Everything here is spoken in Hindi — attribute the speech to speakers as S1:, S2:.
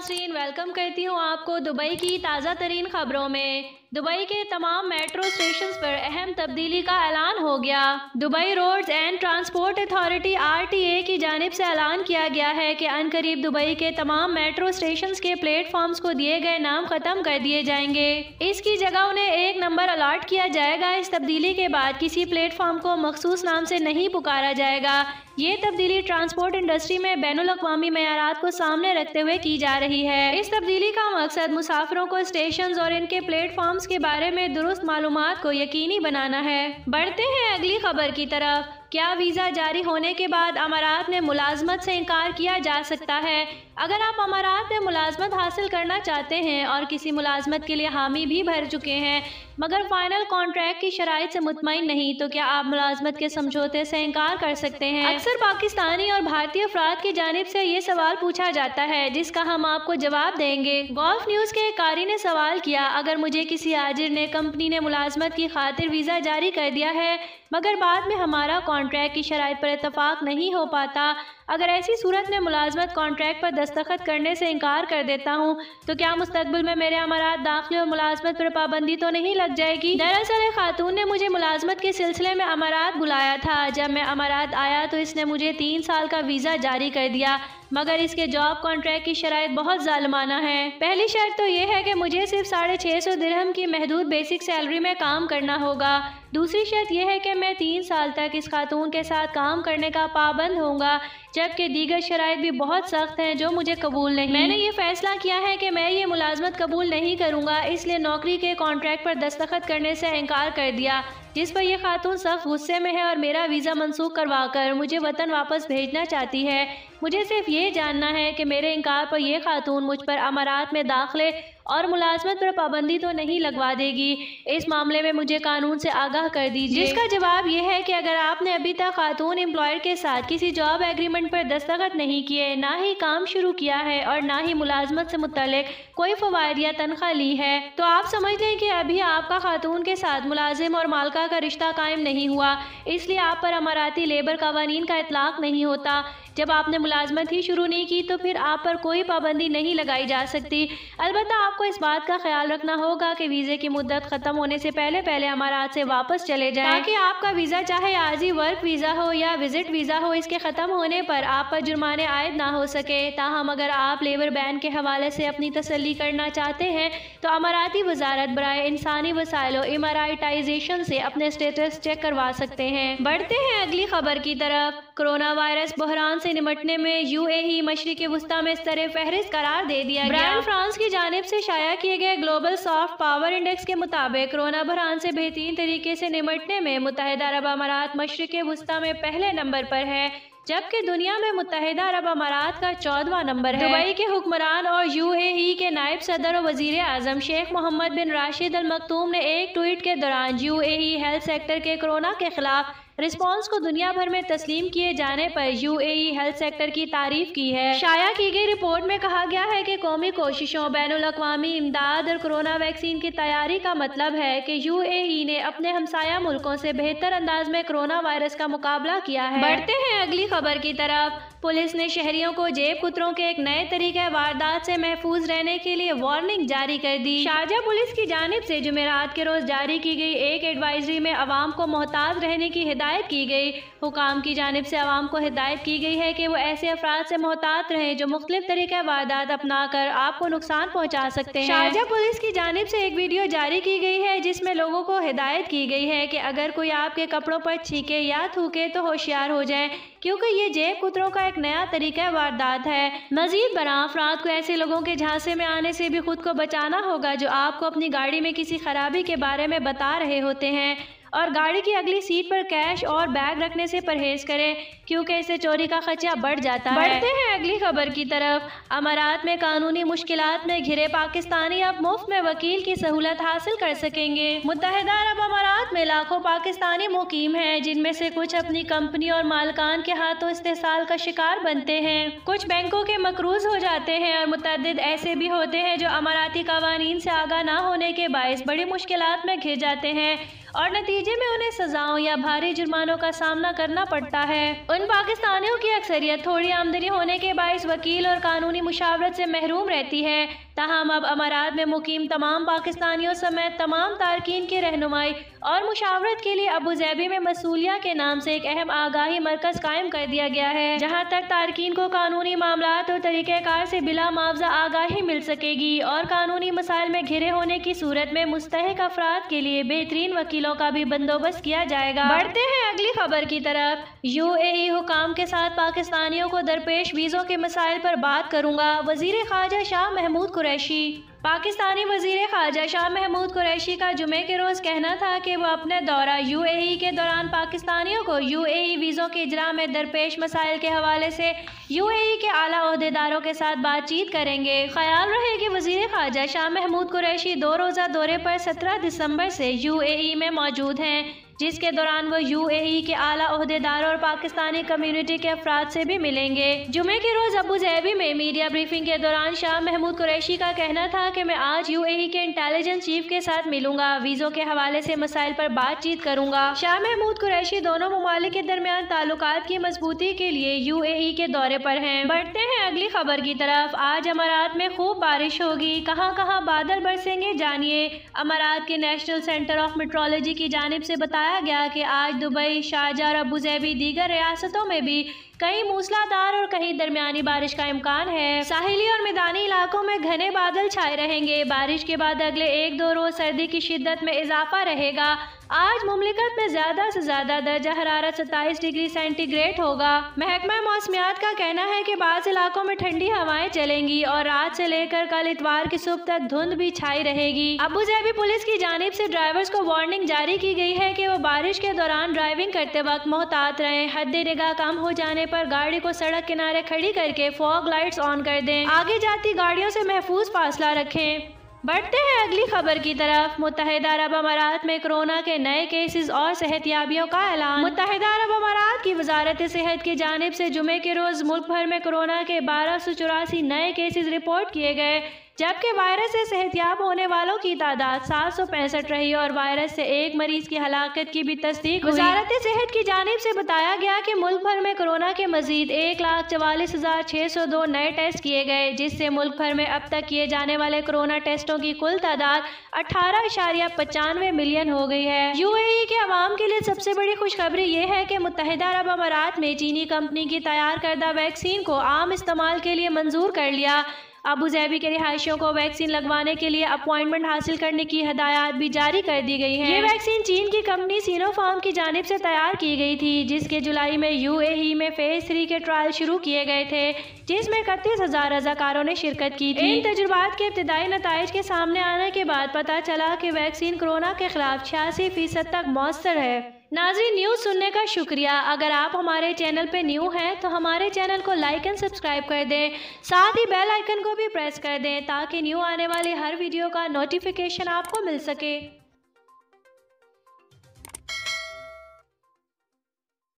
S1: नाज़रीन, वेलकम करती हूँ आपको दुबई की ताज़ा तरीन खबरों में। दुबई के तमाम मेट्रो स्टेशंस पर अहम तब्दीली का ऐलान हो गया। Dubai roads and transport authority RTA की जानिब से ऐलान किया गया है कि अनकरीब दुबई के तमाम मेट्रो स्टेशंस के प्लेटफॉर्म्स को दिए गए नाम ख़त्म कर दिए जाएंगे। इसकी जगह उन्हें एक नंबर अलॉट किया जाएगा। इस तब्दीली के बाद किसी प्लेटफॉर्म को मखसूस नाम से नहीं पुकारा जाएगा। ये तब्दीली ट्रांसपोर्ट इंडस्ट्री में बैनुल-अक़वामी मयारात को सामने रखते हुए की जा रही है। इस तब्दीली का मकसद मुसाफिरों को स्टेशंस और इनके प्लेटफॉर्म्स के बारे में दुरुस्त मालूमात को यकीनी बनाना है। बढ़ते हैं अगली खबर की तरफ। क्या वीज़ा जारी होने के बाद अमारात में मुलाजमत से इनकार किया जा सकता है? अगर आप अमारात में मुलाजमत हासिल करना चाहते हैं और किसी मुलाजमत के लिए हामी भी भर चुके हैं मगर फाइनल कॉन्ट्रैक्ट की शराइत से मुतमईन नहीं, तो क्या आप मुलाजमत के समझौते से इनकार कर सकते हैं? अक्सर पाकिस्तानी और भारतीय अफराद की जानिब से ये सवाल पूछा जाता है, जिसका हम आपको जवाब देंगे। गल्फ न्यूज़ के एक कारी ने सवाल किया, अगर मुझे किसी आजिर ने कंपनी ने मुलाजमत की खातिर वीज़ा जारी कर दिया है मगर बाद में हमारा कॉन्ट्रैक्ट की शराइत पर इतफाक नहीं हो पाता, अगर ऐसी सूरत में मुलाजमत कॉन्ट्रैक्ट पर दस्तखत करने से इनकार कर देता हूँ, तो क्या मुस्तकबिल में मेरे अमारात दाखिले और मुलाजमत पर पाबंदी तो नहीं लग जाएगी? दरअसल एक खातून ने मुझे मुलाजमत के सिलसिले में अमारात बुलाया था। जब मैं अमारात आया तो इसने मुझे 3 साल का वीज़ा जारी कर दिया, मगर इसके जॉब कॉन्ट्रैक्ट की शराइत बहुत जालिमाना है। पहली शर्त तो यह है कि मुझे सिर्फ 650 दिरहम की महदूद बेसिक सैलरी में काम करना होगा। दूसरी शर्त यह है कि मैं 3 साल तक इस खातून के साथ काम करने का पाबंद होऊंगा, जबकि दीगर शराइत भी बहुत सख्त हैं जो मुझे कबूल नहीं। मैंने ये फैसला किया है कि मैं ये मुलाजमत कबूल नहीं करूँगा, इसलिए नौकरी के कॉन्ट्रैक्ट पर दस्तखत करने से इनकार कर दिया, जिस पर यह खातून सख्त गुस्से में है और मेरा वीज़ा मनसूख करवा कर मुझे वतन वापस भेजना चाहती है। मुझे सिर्फ ये जानना है कि मेरे इनकार पर यह खातून मुझ पर अमारात में दाखिले और मुलाजमत पर पाबंदी तो नहीं लगवा देगी। इस मामले में मुझे कानून से आगाह कर दीजिए। जिसका जवाब यह है कि अगर आपने अभी तक खातून एम्प्लॉयर के साथ किसी जॉब एग्रीमेंट पर दस्तखत नहीं किए, ना ही काम शुरू किया है और ना ही मुलाजमत से मुतल्लिक कोई फ़वाइद या तनख्वाह ली है, तो आप समझ लें कि अभी आपका खातून के साथ मुलाजिम और मालका का रिश्ता कायम नहीं हुआ, इसलिए आप पर अमाराती लेबर कवानीन का इतलाक नहीं होता। जब आपने मुलाजमत ही शुरू नहीं की तो फिर आप पर कोई पाबंदी नहीं लगाई जा सकती। अलबत्ता आपको इस बात का ख्याल रखना होगा कि वीज़े की मुद्दत ख़त्म होने से पहले पहले अमारात से वापस चले जाएं, ताकि आपका वीज़ा चाहे आर्जी वर्क वीज़ा हो या विजिट वीज़ा हो, इसके ख़त्म होने पर आप पर जुर्माने आयद ना हो सके। ताहम अगर आप लेबर बैन के हवाले से अपनी तसल्ली करना चाहते हैं तो अमाराती वजारत बराए इंसानी वसाइल और इमराइटाइजेशन से अपने स्टेटस चेक करवा सकते हैं। बढ़ते हैं अगली खबर की तरफ। कोरोना वायरस बहरान से निमटने में UAE मशरिक़ वस्ता में सरे फहरिस्त करार दे दिया गया। ब्रांड फ्रांस की जानिब से शाया किए गए ग्लोबल सॉफ्ट पावर इंडेक्स के मुताबिक कोरोना बहरान से बेहतरीन तरीके से निमटने में मुत्तहिदा अरब अमारात मशरिक़ वस्ता में पहले नंबर पर है, जबकि दुनिया में मुत्तहिदा अरब अमारात का 14वां नंबर है। दुबई के हुक्मरान और UAE के नायब सदर और वजीर आजम शेख मोहम्मद बिन राशिद अल मकतूम ने एक ट्वीट के दौरान UAE हेल्थ सेक्टर के कोरोना के खिलाफ रिस्पांस को दुनिया भर में तस्लीम किए जाने पर UAE हेल्थ सेक्टर की तारीफ की है। शाया की गई रिपोर्ट में कहा गया है कि कौमी कोशिशों, बैनुल-अक़वामी इमदाद और कोरोना वैक्सीन की तैयारी का मतलब है कि UAE ने अपने हमसाया मुल्कों से बेहतर अंदाज में कोरोना वायरस का मुकाबला किया है। बढ़ते हैं अगली खबर की तरफ। पुलिस ने शहरियों को जेब कुतरों के एक नए तरीके वारदात से महफूज रहने के लिए वार्निंग जारी कर दी। शारजा पुलिस की जानिब से जुमेरात के रोज जारी की गई एक एडवाइजरी में अवाम को मोहताज रहने की हिदायत की गई। हुकाम की जानिब से अवाम को हिदायत की गई है कि वो ऐसे अफराद से मोहतात रहें जो मुख्तलिफ तरीके वारदात अपना कर आपको नुकसान पहुँचा सकते हैं। शारजा पुलिस की जानिब से एक वीडियो जारी की गई है जिसमें लोगों को हिदायत की गई है कि अगर कोई आपके कपड़ों पर छींके या थूके तो होशियार हो जाए, क्योंकि ये जेब कुतरों का एक नया तरीका वारदात है। मजीद बरां अफराद को ऐसे लोगों के झांसे में आने से भी खुद को बचाना होगा जो आपको अपनी गाड़ी में किसी खराबी के बारे में बता रहे होते हैं, और गाड़ी की अगली सीट पर कैश और बैग रखने से परहेज करें, क्योंकि इससे चोरी का खदशा बढ़ जाता है। बढ़ते हैं अगली खबर की तरफ। अमारात में कानूनी मुश्किलात में घिरे पाकिस्तानी अब मुफ्त में वकील की सहूलत हासिल कर सकेंगे। मुत्तहिदा अरब अमारात में लाखों पाकिस्तानी मुकीम हैं, जिनमें से कुछ अपनी कंपनी और मालकान के हाथों इस्तेसाल का शिकार बनते हैं। कुछ बैंकों के मकरूज हो जाते हैं और मुतअद्दिद ऐसे भी होते हैं जो अमाराती कवानीन से आगाह ना होने के बायस बड़ी मुश्किलात में घिर जाते हैं और नतीजे में उन्हें सजाओं या भारी जुर्मानों का सामना करना पड़ता है। उन पाकिस्तानियों की अक्सरियत थोड़ी आमदनी होने के बाइस वकील और कानूनी मुशावरत से महरूम रहती है। ताहम अब अमारात में मुकीम तमाम पाकिस्तानियों समेत तमाम तारकीन की रहनुमाई और मुशावरत के लिए अबू ज़ैबी में मसूलिया के नाम से एक अहम आगाही मरकज़ कायम कर दिया गया है, जहाँ तक तारकीन को कानूनी मामलात और तरीक़ेकार से बिला मुआवजा आगाही मिल सकेगी और कानूनी मसाइल में घिरे होने की सूरत में मुस्तहिक अफराद के लिए बेहतरीन वकीलों का भी बंदोबस्त किया जाएगा। बढ़ते हैं अगली खबर की तरफ। UAE हुकाम के साथ पाकिस्तानियों को दरपेश वीज़ों के मसाइल पर बात करूँगा। वज़ीर ख़ारजा शाह महमूद कुरैशी। पाकिस्तानी वज़ीर ख़ारजा शाह महमूद कुरैशी का जुमे के रोज़ कहना था कि वो अपने दौरा UAE के दौरान पाकिस्तानियों को UAE वीज़ों के इजरा में दरपेश मसाइल के हवाले से UAE के आला ओहदेदारों के साथ बातचीत करेंगे। ख्याल रहे कि वज़ीर ख़ारजा शाह महमूद कुरैशी 2 रोज़ा दौरे पर 17 दिसंबर से UAE में मौजूद हैं, जिसके दौरान वो UAE के आला ओहदेदारों और पाकिस्तानी कम्युनिटी के अफराद से भी मिलेंगे। जुमे के रोज़ अबू ज़ैबी में मीडिया ब्रीफिंग के दौरान शाह महमूद कुरैशी का कहना था कि मैं आज UAE के इंटेलिजेंस चीफ के साथ मिलूंगा, वीज़ों के हवाले से मसाइल पर बातचीत करूंगा। शाह महमूद कुरैशी दोनों ममालिक के दरमियान ताल्लुकात की मजबूती के लिए UAE के दौरे पर हैं। बढ़ते हैं अगली खबर की तरफ। आज अमारात में खूब बारिश होगी, कहाँ कहाँ बादल बरसेंगे जानिए। अमारात के नेशनल सेंटर ऑफ मेट्रोलॉजी की जानिब से बताया गया कि आज दुबई, शारजाह और अबू ज़ैबी दीगर रियासतों में भी कहीं मूसलाधार और कहीं दरमियानी बारिश का इम्कान है। साहिली और मैदानी इलाकों में घने बादल छाए रहेंगे। बारिश के बाद अगले 1-2 रोज सर्दी की शिद्दत में इजाफा रहेगा। आज मुमलिकत में ज़्यादा से ज़्यादा दर्जा हरारत 27 डिग्री सेंटीग्रेड होगा। महकमा मौसमियात का कहना है कि बाज़ इलाकों में ठंडी हवाएं चलेंगी और रात से लेकर कल इतवार की सुबह तक धुंध भी छाई रहेगी। अबू ज़ैबी पुलिस की जानिब से ड्राइवर्स को वार्निंग जारी की गई है कि वो बारिश के दौरान ड्राइविंग करते वक्त मोहतात रहें। हद निगाह कम हो जाने पर गाड़ी को सड़क किनारे खड़ी करके फॉग लाइट्स ऑन कर दें। आगे जाती गाड़ियों से महफूज फासला रखें। बढ़ते हैं अगली खबर की तरफ। मुत्तहिदा अरब अमारात में कोरोना के नए केसेस और सेहतियाबियों का ऐलान। मुत्तहिदा अरब अमारात की वजारत सेहत की जानिब से जुमे के रोज़ मुल्क भर में कोरोना के 1284 नए केसेस रिपोर्ट किए गए, जबकि वायरस से सेहतियाब होने वालों की तादाद 765 रही और वायरस से एक मरीज की हलाकत की भी तस्दीक हुई। वजारत सेहत की जानिब से बताया गया कि मुल्क भर में कोरोना के मजीद 1,44,602 नए टेस्ट किए गए, जिससे मुल्क भर में अब तक किए जाने वाले कोरोना टेस्टों की कुल तादाद 18.95 मिलियन हो गई है। UAE के अवाम के लिए सबसे बड़ी खुशखबरी ये है कि मुत्तहिदा अरब अमारात में चीनी कंपनी की तैयार करदा वैक्सीन को आम इस्तेमाल के लिए मंजूर कर लिया। अबू ज़ैबी के रिहायशियों को वैक्सीन लगवाने के लिए अपॉइंटमेंट हासिल करने की हदायत भी जारी कर दी गई है। ये वैक्सीन चीन की कंपनी सिनोफार्म की जानिब से तैयार की गई थी, जिसके जुलाई में UAE में फेज 3 के ट्रायल शुरू किए गए थे, जिसमें 31,000 रज़ाकारों ने शिरकत की थी। इन तजुर्बात के इब्तिदाई नताइज के सामने आने के बाद पता चला कि वैक्सीन कोरोना के खिलाफ 86% तक मौसर है। नाज़रीन, न्यूज़ सुनने का शुक्रिया। अगर आप हमारे चैनल पे न्यू हैं तो हमारे चैनल को लाइक एंड सब्सक्राइब कर दें, साथ ही बेल आइकन को भी प्रेस कर दें ताकि न्यू आने वाली हर वीडियो का नोटिफिकेशन आपको मिल सके।